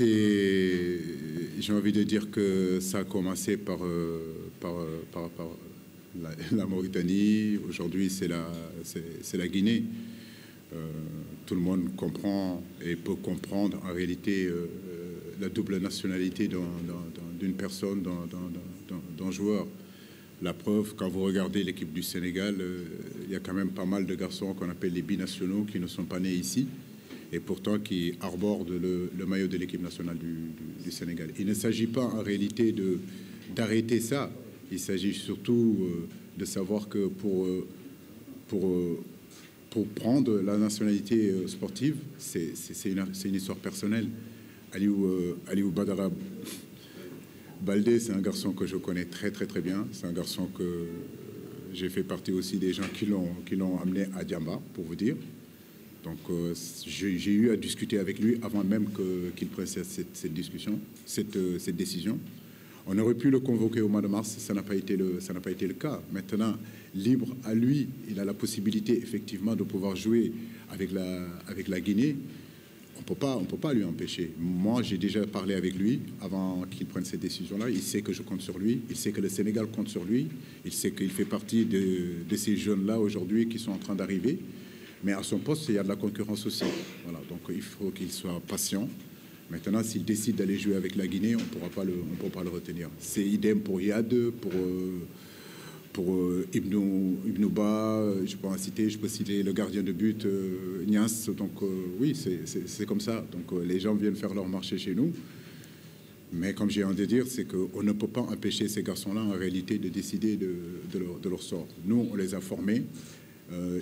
j'ai envie de dire que ça a commencé par la Mauritanie. Aujourd'hui, c'est la Guinée. Tout le monde comprend et peut comprendre en réalité la double nationalité d'une personne, d'un joueur. La preuve, quand vous regardez l'équipe du Sénégal, il y a quand même pas mal de garçons qu'on appelle les binationaux qui ne sont pas nés ici et pourtant qui arborent le maillot de l'équipe nationale du Sénégal. Il ne s'agit pas en réalité d'arrêter ça. Il s'agit surtout de savoir que pour prendre la nationalité sportive, c'est une histoire personnelle. Aliou Badara Baldé, c'est un garçon que je connais très bien. C'est un garçon que j'ai fait partie aussi des gens qui l'ont amené à Diamba, pour vous dire. Donc j'ai eu à discuter avec lui avant même qu'il prenne cette décision. On aurait pu le convoquer au mois de mars, ça n'a pas été le cas. Maintenant, libre à lui, il a la possibilité effectivement de pouvoir jouer avec la Guinée. On peut pas lui empêcher. Moi, j'ai déjà parlé avec lui avant qu'il prenne cette décision-là. Il sait que je compte sur lui. Il sait que le Sénégal compte sur lui. Il sait qu'il fait partie de ces jeunes-là aujourd'hui qui sont en train d'arriver. Mais à son poste, il y a de la concurrence aussi. Voilà, donc il faut qu'il soit patient. Maintenant, s'il décide d'aller jouer avec la Guinée, on ne pourra pas le retenir. C'est idem pour Yad, pour Ibnouba, je peux citer le gardien de but, Nias. Donc oui, c'est comme ça. Donc les gens viennent faire leur marché chez nous. Mais comme j'ai envie de dire, c'est qu'on ne peut pas empêcher ces garçons-là, en réalité, de décider de leur sort. Nous, on les a formés.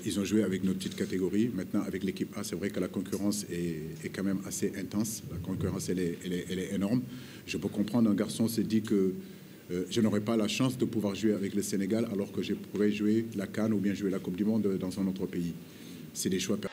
Ils ont joué avec nos petites catégories. Maintenant, avec l'équipe A, c'est vrai que la concurrence est quand même assez intense. La concurrence, elle est énorme. Je peux comprendre, un garçon s'est dit que je n'aurais pas la chance de pouvoir jouer avec le Sénégal alors que je pourrais jouer la CAN ou bien jouer la Coupe du Monde dans un autre pays. C'est des choix personnels.